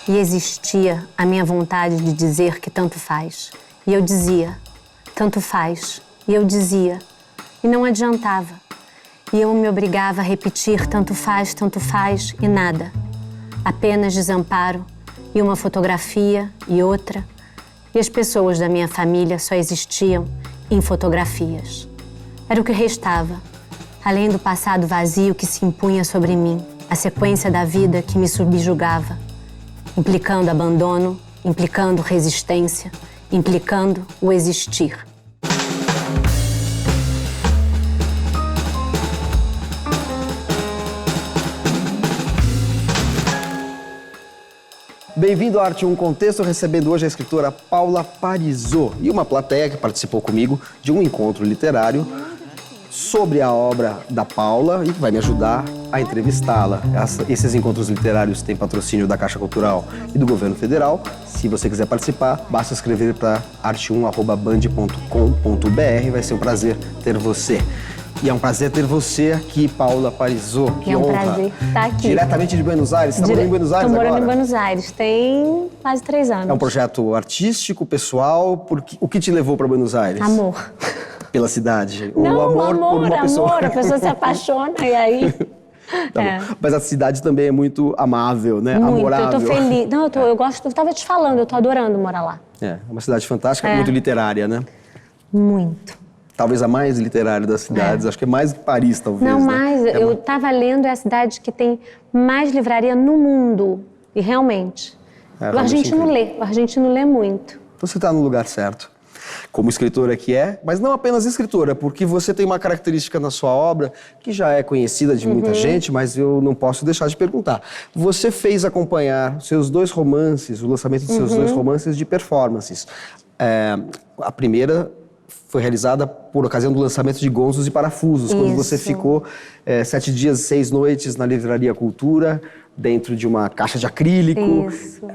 E existia a minha vontade de dizer que tanto faz. E eu dizia, tanto faz. E eu dizia, e não adiantava. E eu me obrigava a repetir tanto faz e nada. Apenas desamparo e uma fotografia e outra. E as pessoas da minha família só existiam em fotografias. Era o que restava, além do passado vazio que se impunha sobre mim, a sequência da vida que me subjugava, implicando abandono, implicando resistência, implicando o existir. Bem-vindo ao Arte em um Contexto, recebendo hoje a escritora Paula Parisot e uma plateia que participou comigo de um encontro literário sobre a obra da Paula e que vai me ajudar a entrevistá-la. Esses encontros literários têm patrocínio da Caixa Cultural e do Governo Federal. Se você quiser participar, basta escrever para arte1@band.com.br. Vai ser um prazer ter você. E é um prazer ter você aqui, Paula Parisot. Que honra. É um prazer estar aqui. Diretamente de Buenos Aires? Você está morando em Buenos Aires agora? Estou morando em Buenos Aires, tem quase 3 anos. É um projeto artístico, pessoal? O que te levou para Buenos Aires? Amor. Pela cidade? Não, Ou amor por uma pessoa? A pessoa se apaixona e aí... Tá Mas a cidade também é muito amável, né? Muito, Amorável. eu tô feliz. Não, eu gosto, eu tava te falando, eu tô adorando morar lá. É uma cidade fantástica, muito literária, né? Muito. Talvez a mais literária das cidades, acho que é mais que Paris, talvez. Não, né? mais, eu tava lendo, é a cidade que tem mais livraria no mundo. E realmente. O argentino lê muito. Então você está no lugar certo. Como escritora que é, mas não apenas escritora, porque você tem uma característica na sua obra que já é conhecida de muita gente, mas eu não posso deixar de perguntar. Você fez acompanhar seus 2 romances, o lançamento dos seus 2 romances de performances. A primeira foi realizada por ocasião do lançamento de Gonzos e Parafusos, quando você ficou 7 dias e 6 noites na Livraria Cultura, dentro de uma caixa de acrílico. Isso.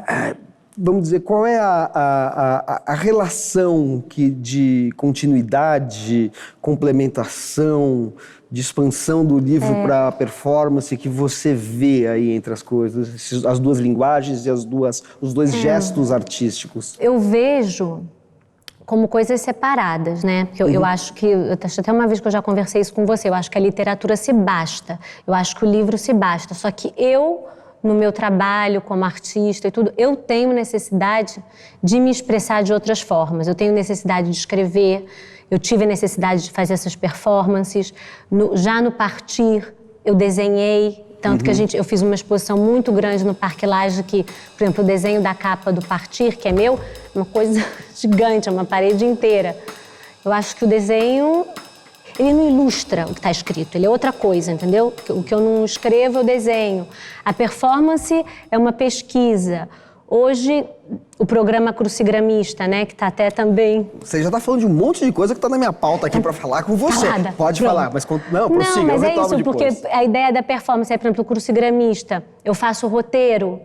Vamos dizer, qual é a relação de continuidade, complementação, de expansão do livro para a performance que você vê aí entre as coisas, as 2 linguagens e os 2 gestos artísticos? Eu vejo como coisas separadas, né? Porque eu acho que, até uma vez que eu já conversei isso com você, eu acho que a literatura se basta, eu acho que o livro se basta, só que no meu trabalho como artista e tudo, eu tenho necessidade de me expressar de outras formas. Eu tenho necessidade de escrever, eu tive a necessidade de fazer essas performances. Já no Partir, eu desenhei, tanto que eu fiz uma exposição muito grande no Parque Lage, que, por exemplo, o desenho da capa do Partir, que é meu, é uma coisa gigante, é uma parede inteira. Eu acho que o desenho... Ele não ilustra o que está escrito, ele é outra coisa, entendeu? O que eu não escrevo, eu desenho. A performance é uma pesquisa. Hoje, o programa Crucigramista, né, que está até também... Você já está falando de um monte de coisa que está na minha pauta aqui para falar com você. Calada. Pode Pronto. falar, mas não, prossiga, não, mas eu é isso, depois. porque a ideia da performance é, por exemplo, o Crucigramista, eu faço o roteiro,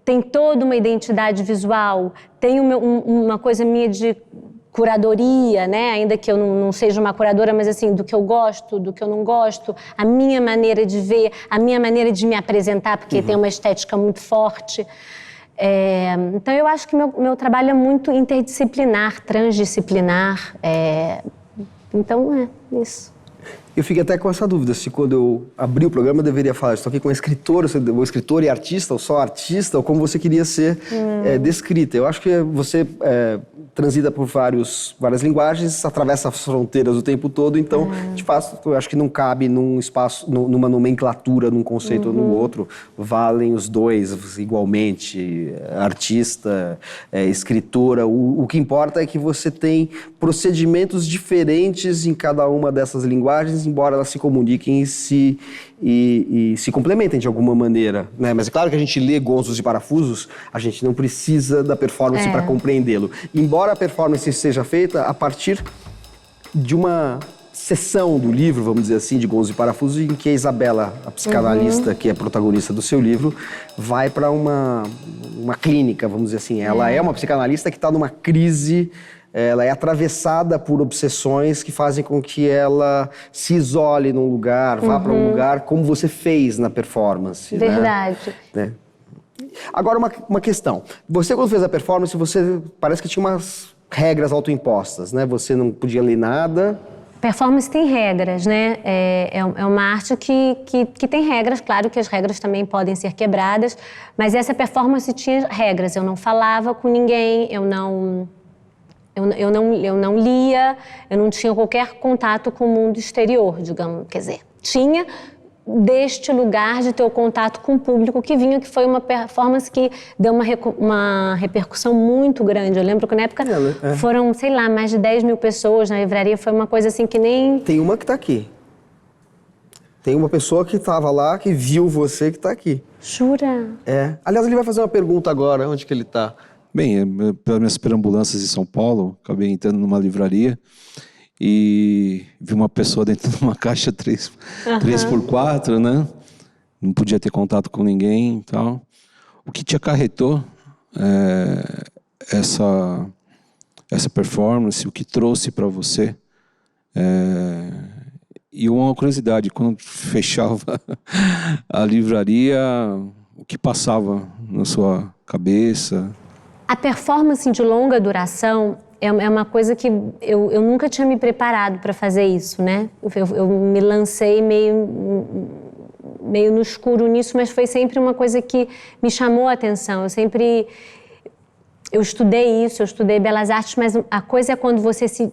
tem toda uma identidade visual, tem uma coisa minha de curadoria, né? Ainda que eu não seja uma curadora, mas assim, do que eu gosto, do que eu não gosto, a minha maneira de ver, a minha maneira de me apresentar, porque tem uma estética muito forte. Então eu acho que meu trabalho é muito interdisciplinar, transdisciplinar. Então é isso. Eu fiquei até com essa dúvida, se quando eu abri o programa eu deveria falar, estou aqui com uma escritora, ou escritora e artista, ou só artista, ou como você queria ser descrita. Eu acho que você transita por várias linguagens, atravessa as fronteiras o tempo todo, então, de fato, eu acho que não cabe num espaço, numa nomenclatura, num conceito ou no outro, valem os 2 igualmente, artista, escritora. O que importa é que você tem procedimentos diferentes em cada uma dessas linguagens, embora elas se comuniquem e se complementem de alguma maneira, né? Mas é claro que a gente lê Gonzos e Parafusos, a gente não precisa da performance para compreendê-lo. Embora a performance seja feita a partir de uma sessão do livro, vamos dizer assim, de Gonzos e Parafusos, em que a Isabela, a psicanalista, que é protagonista do seu livro, vai para uma clínica, vamos dizer assim. Ela é uma psicanalista que está numa crise. Ela é atravessada por obsessões que fazem com que ela se isole num lugar, vá para um lugar como você fez na performance. Verdade. Né? Agora, uma questão. Você, quando fez a performance, você parece que tinha umas regras autoimpostas, né? Você não podia ler nada. Performance tem regras, né? É uma arte que tem regras. Claro que as regras também podem ser quebradas, mas essa performance tinha regras. Eu não falava com ninguém, eu não lia, eu não tinha qualquer contato com o mundo exterior, digamos. Quer dizer, tinha deste lugar de ter o contato com o público que vinha, que foi uma performance que deu uma repercussão muito grande. Eu lembro que na época foram, sei lá, mais de 10 mil pessoas na livraria, foi uma coisa assim que nem... Tem uma que está aqui. Tem uma pessoa que estava lá, que viu você, que está aqui. Jura? É. Aliás, ele vai fazer uma pergunta agora, onde que ele está? Bem, pelas minhas perambulâncias em São Paulo, acabei entrando numa livraria e vi uma pessoa dentro de uma caixa 3x4, né? Não podia ter contato com ninguém e tal. O que te acarretou essa performance, o que trouxe para você? E uma curiosidade, quando fechava a livraria, o que passava na sua cabeça? A performance de longa duração é uma coisa que eu nunca tinha me preparado para fazer isso, né? Eu me lancei meio no escuro nisso, mas foi sempre uma coisa que me chamou a atenção. Eu estudei isso, eu estudei Belas Artes, mas a coisa é quando você se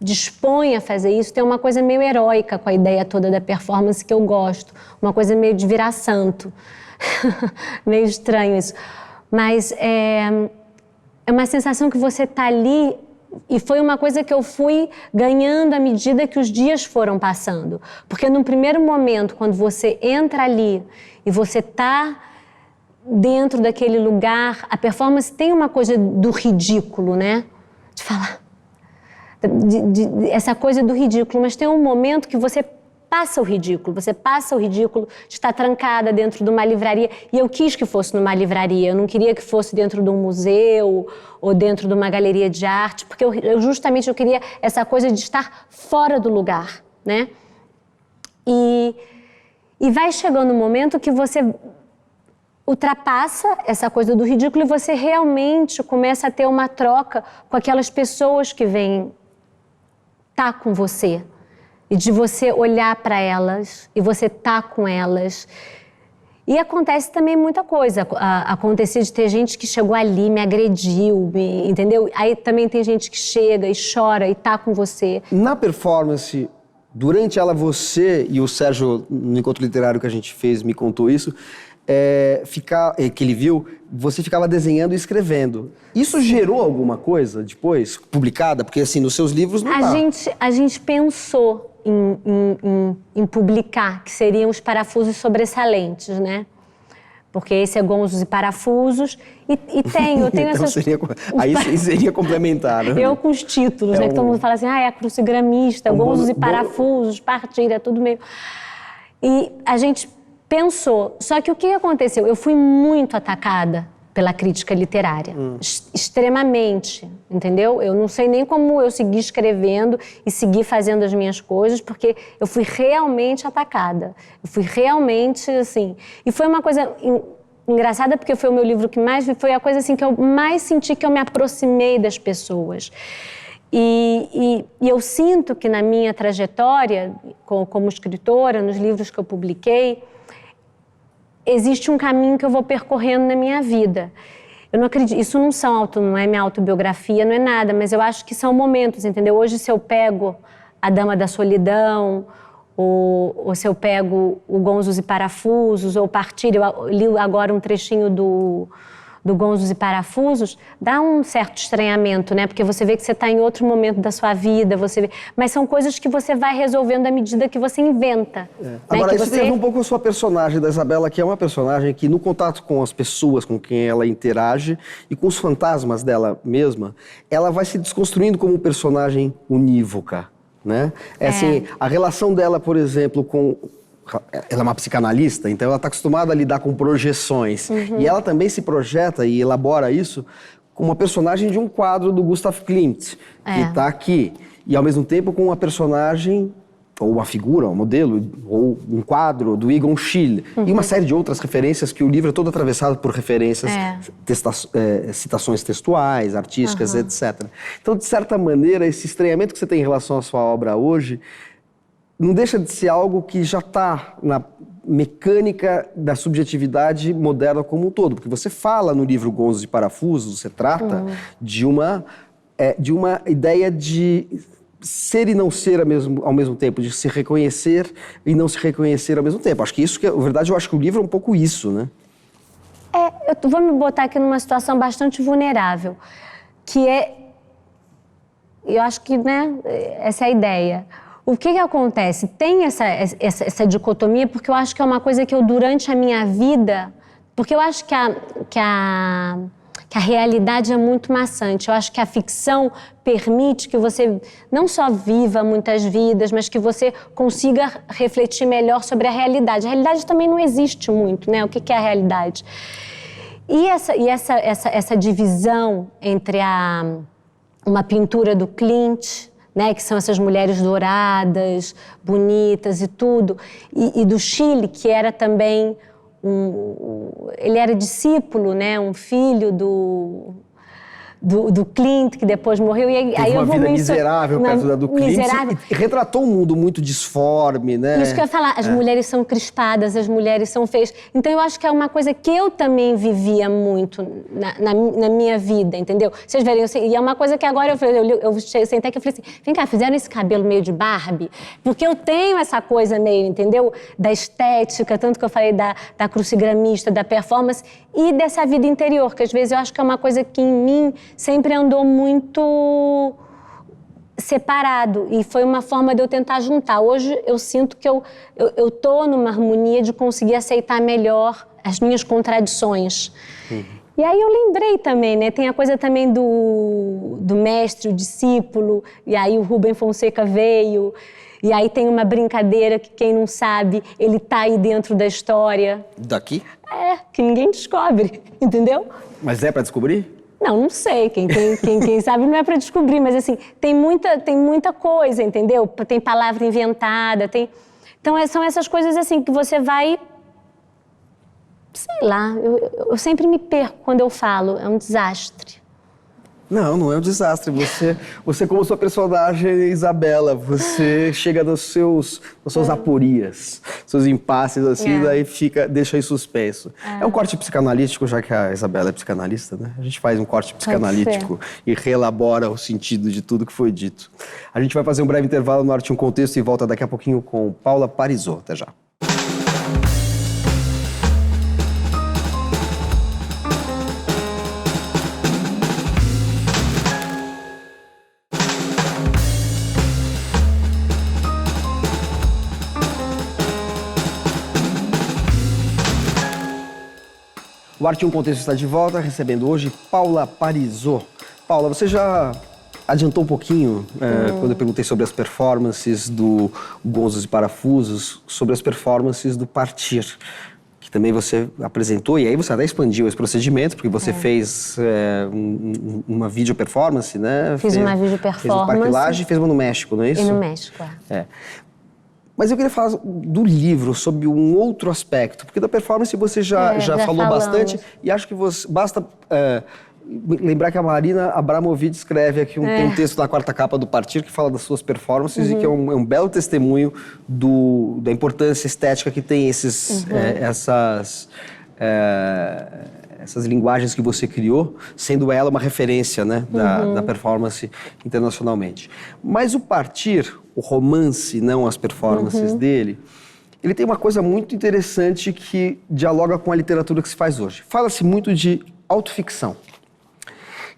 dispõe a fazer isso, tem uma coisa meio heróica com a ideia toda da performance que eu gosto, uma coisa meio de virar santo. Meio estranho isso. Mas é uma sensação que você está ali, e foi uma coisa que eu fui ganhando à medida que os dias foram passando. Porque num primeiro momento, quando você entra ali e você está dentro daquele lugar, a performance tem uma coisa do ridículo, né? De falar. Essa coisa do ridículo, mas tem um momento que você passa o ridículo de estar trancada dentro de uma livraria. E eu quis que fosse numa livraria, eu não queria que fosse dentro de um museu ou dentro de uma galeria de arte, porque eu justamente queria essa coisa de estar fora do lugar, né? E vai chegando um momento que você ultrapassa essa coisa do ridículo e você realmente começa a ter uma troca com aquelas pessoas que vêm estar com você. E de você olhar para elas, e você tá com elas. E acontece também muita coisa. Acontecia de ter gente que chegou ali, me agrediu, entendeu? Aí também tem gente que chega e chora e tá com você. Na performance, durante ela, você e o Sérgio, no encontro literário que a gente fez, me contou isso, que ele viu, você ficava desenhando e escrevendo. Isso gerou alguma coisa depois, publicada? Porque assim, nos seus livros não tá. A gente pensou em publicar, que seriam os parafusos sobressalentes, né? Porque esse é Gonzos e Parafusos, e eu tenho então essas... Aí seria complementar, né? Eu com os títulos, né? Que todo mundo fala assim, é crucigramista, Gonzos e Parafusos, partilha, tudo meio... E a gente pensou, só que o que aconteceu? Eu fui muito atacada pela crítica literária, extremamente, entendeu? Eu não sei nem como eu segui escrevendo e segui fazendo as minhas coisas, porque eu fui realmente atacada. Eu fui realmente, assim... E foi uma coisa engraçada, porque foi o meu livro que mais... Foi a coisa, assim, que eu mais senti que eu me aproximei das pessoas. E eu sinto que na minha trajetória, como escritora, nos livros que eu publiquei, existe um caminho que eu vou percorrendo na minha vida. Eu não acredito, isso não é minha autobiografia, não é nada, mas eu acho que são momentos, entendeu? Hoje, se eu pego A Dama da Solidão, ou se eu pego o Gonzos e Parafusos, ou Partilha, eu li agora um trechinho do Gonzos e Parafusos, dá um certo estranhamento, né? Porque você vê que você está em outro momento da sua vida, mas são coisas que você vai resolvendo à medida que você inventa. Né? Agora, que isso tem a ver um pouco com a sua personagem, da Isabela, que é uma personagem que, no contato com as pessoas com quem ela interage e com os fantasmas dela mesma, ela vai se desconstruindo como um personagem unívoca, né? Assim, a relação dela, por exemplo, com... Ela é uma psicanalista, então ela está acostumada a lidar com projeções. E ela também se projeta e elabora isso com uma personagem de um quadro do Gustav Klimt, que está aqui. E, ao mesmo tempo, com uma personagem ou uma figura, um modelo, ou um quadro do Egon Schiele, e uma série de outras referências, que o livro é todo atravessado por referências, citações textuais, artísticas, etc. Então, de certa maneira, esse estranhamento que você tem em relação à sua obra hoje não deixa de ser algo que já está na mecânica da subjetividade moderna como um todo, porque você fala no livro Gonzos e Parafusos, você trata de uma ideia de ser e não ser ao mesmo tempo, de se reconhecer e não se reconhecer ao mesmo tempo. Acho que isso, na verdade, eu acho que o livro é um pouco isso, né? Eu vou me botar aqui numa situação bastante vulnerável, que eu acho que, né, essa é a ideia. O que acontece? Tem essa dicotomia, porque eu acho que é uma coisa que eu, durante a minha vida, porque eu acho que a realidade é muito maçante. Eu acho que a ficção permite que você não só viva muitas vidas, mas que você consiga refletir melhor sobre a realidade. A realidade também não existe muito, né? O que é a realidade? E essa divisão entre uma pintura do Klimt, né, que são essas mulheres douradas, bonitas e tudo, e do Schiele, que era também ele era discípulo, né, um filho do Klimt, que depois morreu. E aí uma vida miserável perto da do Klimt. E retratou um mundo muito disforme, né? Isso que eu ia falar. As mulheres são crispadas, as mulheres são feias. Então, eu acho que é uma coisa que eu também vivia muito na minha vida, entendeu? Vocês verem, e é uma coisa que agora eu sentei aqui e falei assim, vem cá, fizeram esse cabelo meio de Barbie? Porque eu tenho essa coisa meio, entendeu? Da estética, tanto que eu falei da crucigramista, da performance, e dessa vida interior, que às vezes eu acho que é uma coisa que em mim sempre andou muito separado, e foi uma forma de eu tentar juntar. Hoje eu sinto que eu tô numa harmonia de conseguir aceitar melhor as minhas contradições. E aí eu lembrei também, né, tem a coisa também do mestre, o discípulo, e aí o Rubem Fonseca veio, e aí tem uma brincadeira que quem não sabe, ele tá aí dentro da história. Daqui? Que ninguém descobre, entendeu? Mas é para descobrir? Não sei, quem sabe não é para descobrir, mas assim, tem muita coisa, entendeu? Tem palavra inventada, Então são essas coisas assim que você vai, sei lá, eu sempre me perco quando eu falo, é um desastre. Não é um desastre. Você como sua personagem Isabela, você chega nas suas aporias, seus impasses, assim, daí deixa aí suspenso. É um corte psicanalítico, já que a Isabela é psicanalista, né? A gente faz um corte psicanalítico e reelabora o sentido de tudo que foi dito. A gente vai fazer um breve intervalo no Arte e um Contexto e volta daqui a pouquinho com Paula Parisot. Até já. O Arte e um Contexto está de volta, recebendo hoje Paula Parisot. Paula, você já adiantou um pouquinho, quando eu perguntei sobre as performances do Gonzos e Parafusos, sobre as performances do Partir, que também você apresentou, e aí você até expandiu esse procedimento, porque você fez uma vídeo performance, né? Fiz uma vídeo performance. Fez no Parque Lage e fez uma no México, não é isso? E no México, Mas eu queria falar do livro, sobre um outro aspecto, porque da performance você já falou bastante, e acho que basta lembrar que a Marina Abramovic escreve aqui tem um texto na quarta capa do Partir que fala das suas performances e que é um belo testemunho da importância estética que tem essas linguagens que você criou, sendo ela uma referência, né, da performance internacionalmente. Mas o Partir, o romance, não as performances dele, ele tem uma coisa muito interessante que dialoga com a literatura que se faz hoje. Fala-se muito de autoficção.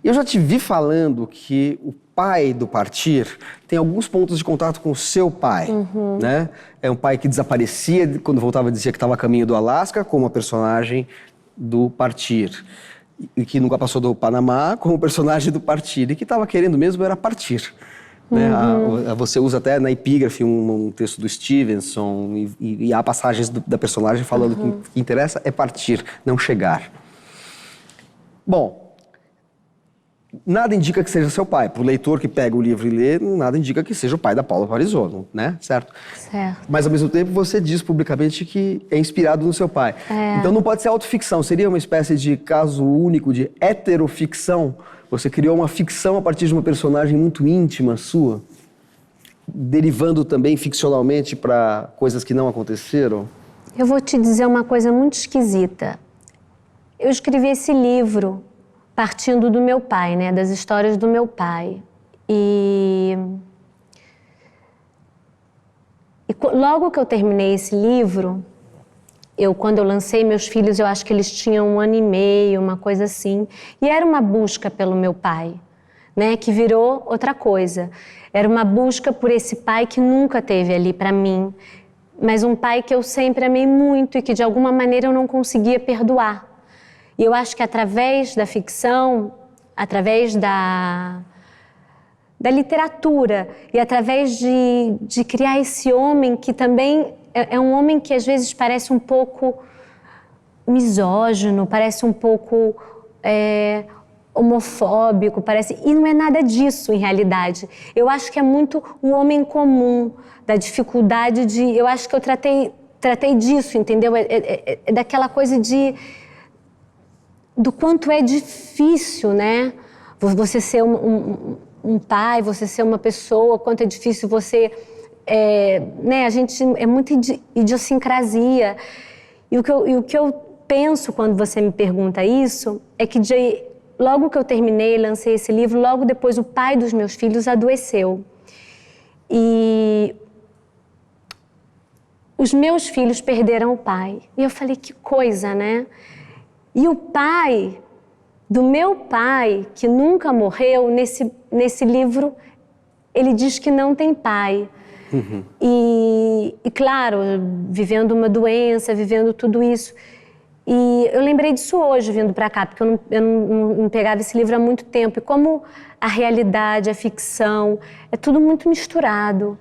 Eu já te vi falando que o pai do Partir tem alguns pontos de contato com o seu pai, né? É um pai que desaparecia, quando voltava dizia que estava a caminho do Alasca, como a personagem do Partir, e que nunca passou do Panamá, como personagem do Partir, e que estava querendo mesmo era partir. Né? Você usa até na epígrafe um texto do Stevenson, e há passagens da personagem falando que o que interessa é partir, não chegar. Bom, nada indica que seja seu pai. Para o leitor que pega o livro e lê, nada indica que seja o pai da Paula Parisotto, né? Certo? Certo. Mas, ao mesmo tempo, você diz publicamente que é inspirado no seu pai. Então, não pode ser autoficção. Seria uma espécie de caso único de heteroficção? Você criou uma ficção a partir de uma personagem muito íntima sua? Derivando também ficcionalmente para coisas que não aconteceram? Eu vou te dizer uma coisa muito esquisita. Eu escrevi esse livro partindo do meu pai, né? Das histórias do meu pai. E logo que eu terminei esse livro, quando eu lancei meus filhos, eu acho que eles tinham 1 ano e meio, uma coisa assim. E era uma busca pelo meu pai, né? Que virou outra coisa. Era uma busca por esse pai que nunca teve ali para mim, mas um pai que eu sempre amei muito e que de alguma maneira eu não conseguia perdoar. E eu acho que através da ficção, através da literatura e através de criar esse homem que também é um homem que às vezes parece um pouco misógino, parece um pouco homofóbico, e não é nada disso em realidade. Eu acho que é muito o homem comum, da dificuldade eu acho que eu tratei disso, entendeu? É daquela coisa do quanto é difícil, né? Você ser um pai, você ser uma pessoa, quanto é difícil você... né? A gente é muita idiosincrasia. E o que eu penso quando você me pergunta isso é que logo que eu terminei, lancei esse livro, logo depois o pai dos meus filhos adoeceu. E os meus filhos perderam o pai. E eu falei, que coisa, né? E o pai do meu pai, que nunca morreu, nesse livro, ele diz que não tem pai. Uhum. E claro, vivendo uma doença, vivendo tudo isso. E eu lembrei disso hoje, vindo para cá, porque eu não pegava esse livro há muito tempo. E como a realidade, a ficção, é tudo muito misturado.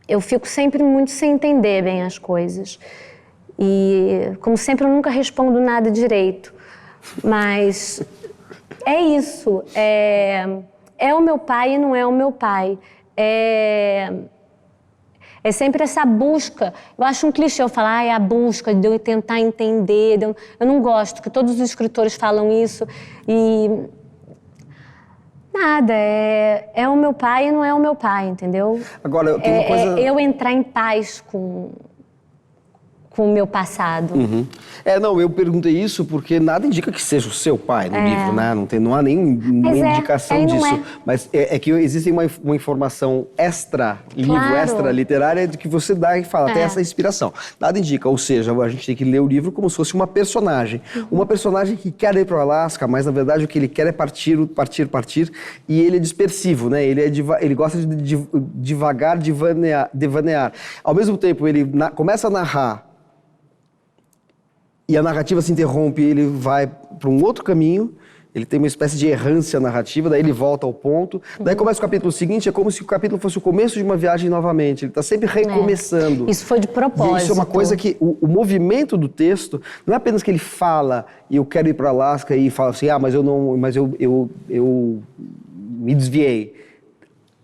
Eu fico sempre muito sem entender bem as coisas. E, como sempre, eu nunca respondo nada direito. Mas é isso. É o meu pai e não é o meu pai. É sempre essa busca. Eu acho um clichê eu falar, é a busca de eu tentar entender. Eu não gosto, que todos os escritores falam isso. E nada, é o meu pai e não é o meu pai, entendeu? Agora, tem uma coisa... eu entrar em paz com o meu passado. Uhum. Não, eu perguntei isso porque nada indica que seja o seu pai no livro, né? Não há nenhuma indicação disso. Mas é que existe uma informação extra-livro, claro, extra-literária, de que você dá e fala, tem essa inspiração. Nada indica, ou seja, a gente tem que ler o livro como se fosse uma personagem. Uhum. Uma personagem que quer ir para o Alasca, mas na verdade o que ele quer é partir, e ele é dispersivo, né? Ele gosta de devagar, devanear. Ao mesmo tempo, ele começa a narrar e a narrativa se interrompe, ele vai para um outro caminho, ele tem uma espécie de errância narrativa, daí ele volta ao ponto, daí começa o capítulo seguinte, é como se o capítulo fosse o começo de uma viagem novamente, ele está sempre recomeçando. Isso foi de propósito. E isso é uma coisa que, o movimento do texto, não é apenas que ele fala, e eu quero ir para Alasca, e fala assim, mas eu me desviei.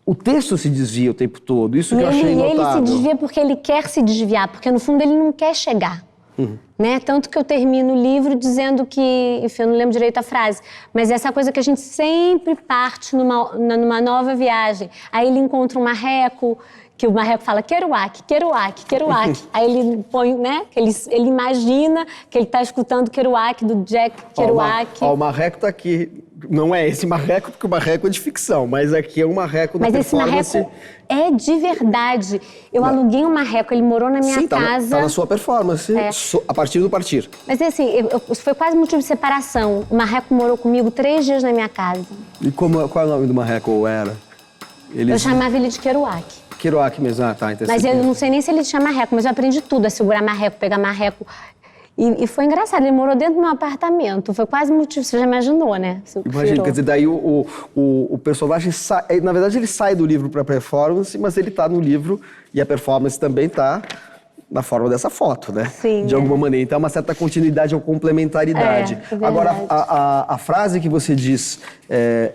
O texto se desvia o tempo todo, isso que eu achei notável. E ele se desvia porque ele quer se desviar, porque no fundo ele não quer chegar. Uhum. Né? Tanto que eu termino o livro dizendo que, enfim, eu não lembro direito a frase, mas essa coisa que a gente sempre parte numa nova viagem. Aí ele encontra um marreco, que o marreco fala Kerouac. Aí ele põe, né? Ele imagina que ele está escutando Kerouac, do Jack Kerouac. O marreco está aqui. Não é esse marreco, porque o marreco é de ficção, mas aqui é um marreco da performance. Mas esse marreco é de verdade. Eu aluguei um marreco, ele morou na minha casa. Tá na sua performance, a partir do partir. Mas assim, foi quase motivo de separação. O marreco morou comigo 3 dias na minha casa. E qual é o nome do marreco, ou era? Eu chamava ele de Kerouac. Kerouac mesmo, tá. Então mas eu não sei nem se ele tinha marreco, mas eu aprendi tudo, a segurar marreco, pegar marreco. E foi engraçado, ele morou dentro do meu apartamento. Foi quase motivo, você já imaginou, né? Imagina, quer dizer, daí o personagem sai... Na verdade, ele sai do livro para a performance, mas ele está no livro e a performance também está. na forma dessa foto, né? Sim, de alguma maneira. Então, é uma certa continuidade ou complementaridade. É Agora, verdade. a frase que você diz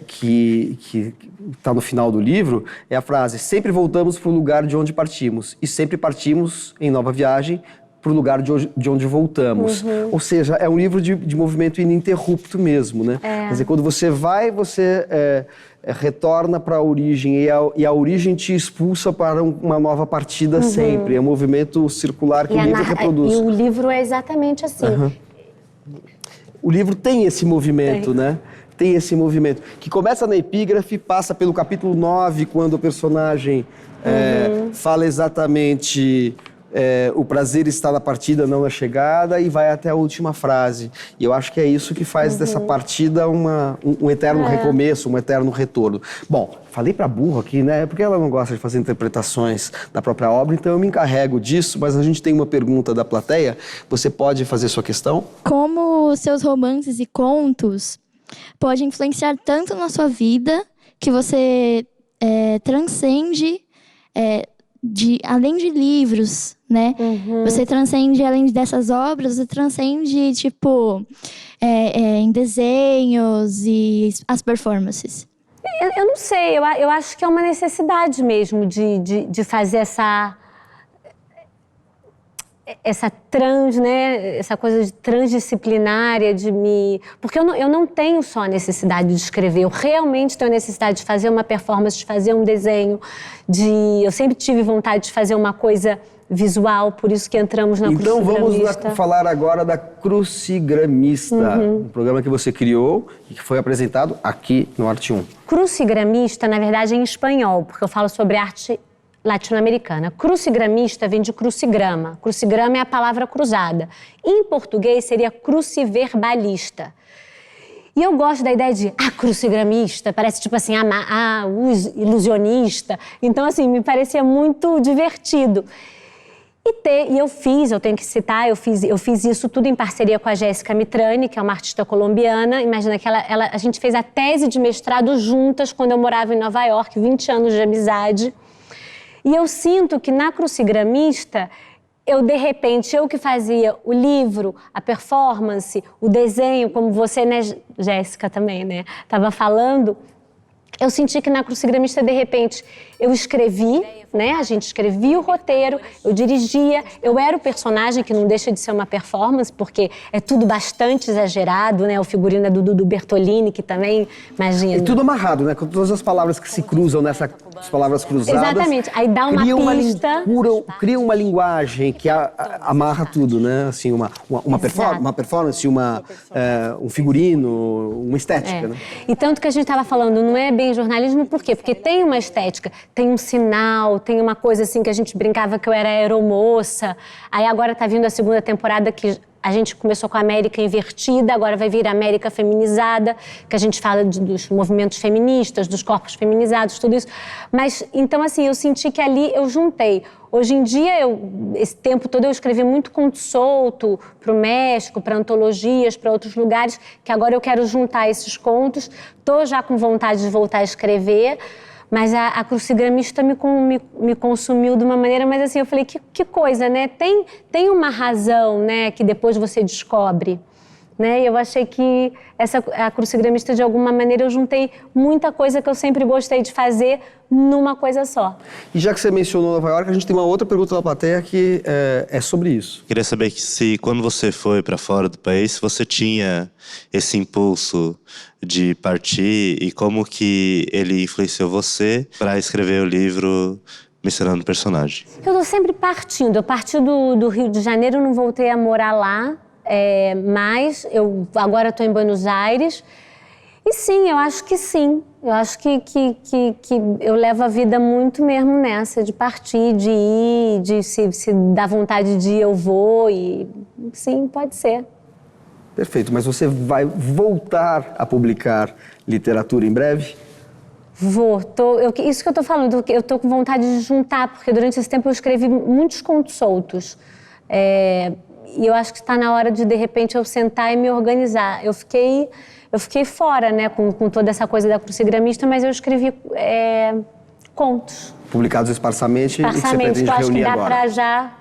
que está no final do livro é a frase: sempre voltamos para o lugar de onde partimos e sempre partimos em nova viagem para o lugar de onde voltamos. Ou seja, é um livro de movimento ininterrupto mesmo, né? Quer dizer, quando você vai, você retorna para a origem e a origem te expulsa para uma nova partida sempre. É um movimento circular que o livro reproduz. E o livro é exatamente assim. O livro tem esse movimento, né? Tem esse movimento, que começa na epígrafe, passa pelo capítulo 9, quando o personagem fala exatamente o prazer está na partida, não na chegada, e vai até a última frase. E eu acho que é isso que faz dessa partida um eterno recomeço, um eterno retorno. Bom, falei pra burro aqui, né? Porque ela não gosta de fazer interpretações da própria obra, então eu me encarrego disso, mas a gente tem uma pergunta da plateia. Você pode fazer sua questão? Como seus romances e contos podem influenciar tanto na sua vida que você transcende, além de livros, né? Você transcende, além dessas obras, você transcende, tipo, em desenhos e as performances. Eu não sei, eu acho que é uma necessidade mesmo de fazer essa essa coisa de transdisciplinária, porque eu não tenho só a necessidade de escrever, eu realmente tenho a necessidade de fazer uma performance, de fazer um desenho, eu sempre tive vontade de fazer uma coisa visual, por isso que entramos na Crucigramista. Então vamos falar agora da Crucigramista, um programa que você criou e que foi apresentado aqui no Arte 1. Crucigramista, na verdade, é em espanhol, porque eu falo sobre arte latino-americana. Crucigramista vem de crucigrama. Crucigrama é a palavra cruzada. Em português seria cruciverbalista. E eu gosto da ideia de crucigramista, parece tipo assim, o ilusionista. Então, assim, me parecia muito divertido. E eu tenho que citar, eu fiz isso tudo em parceria com a Jéssica Mitrani, que é uma artista colombiana. Imagina que a gente fez a tese de mestrado juntas quando eu morava em Nova York, 20 anos de amizade. E eu sinto que na Crucigramista, de repente, eu que fazia o livro, a performance, o desenho, como você, né, Jéssica, também, né, estava falando, eu senti que na Crucigramista, de repente, eu escrevi, né, a gente escrevia o roteiro, eu dirigia, eu era o personagem, que não deixa de ser uma performance, porque é tudo bastante exagerado, né, o figurino é do Dudu Bertolini, que também, imagina... É tudo amarrado, né, com todas as palavras que se cruzam nessas palavras cruzadas. Exatamente, aí dá uma pista... Cria uma linguagem que amarra tudo, né, assim, uma performance, um figurino, uma estética, né? E tanto que a gente estava falando, não é bem jornalismo, por quê? Porque tem uma estética, tem um sinal, tem uma coisa assim que a gente brincava que eu era aeromoça. Aí agora tá vindo a segunda temporada que a gente começou com a América invertida, agora vai vir a América feminizada, que a gente fala dos movimentos feministas, dos corpos feminizados, tudo isso. Mas, então assim, eu senti que ali eu juntei. Hoje em dia, esse tempo todo eu escrevi muito conto solto para o México, para antologias, para outros lugares, que agora eu quero juntar esses contos. Estou já com vontade de voltar a escrever, mas a Crucigramista me consumiu de uma maneira, mas assim, eu falei, que coisa, né? Tem uma razão, né, que depois você descobre. Né? E eu achei que a Crucigramista, de alguma maneira, eu juntei muita coisa que eu sempre gostei de fazer numa coisa só. E já que você mencionou Nova York, a gente tem uma outra pergunta da plateia que é sobre isso. Queria saber se quando você foi para fora do país, você tinha esse impulso de partir e como que ele influenciou você para escrever o livro mencionando o personagem. Eu estou sempre partindo. Eu parti do Rio de Janeiro, não voltei a morar lá. Mas eu agora estou em Buenos Aires e sim, eu acho que sim. Eu acho que eu levo a vida muito mesmo nessa, de partir, de ir, de se dá vontade de ir, eu vou e sim, pode ser. Perfeito, mas você vai voltar a publicar literatura em breve? Vou, isso que eu estou falando, eu estou com vontade de juntar, porque durante esse tempo eu escrevi muitos contos soltos. E eu acho que está na hora de repente, eu sentar e me organizar. Eu fiquei fora, né, com toda essa coisa da Crucigramista, mas eu escrevi contos. Publicados esparsamente e que você pretende eu acho reunir que dá agora. para já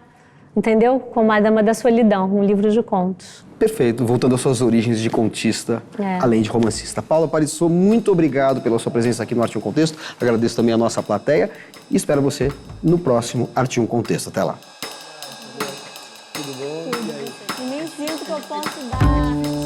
entendeu? Como a Dama da Solidão, um livro de contos. Perfeito, voltando às suas origens de contista, além de romancista. Paula Parisso, muito obrigado pela sua presença aqui no Arte em um Contexto. Agradeço também a nossa plateia e espero você no próximo Arte em um Contexto. Até lá. Nem sinto que eu posso dar.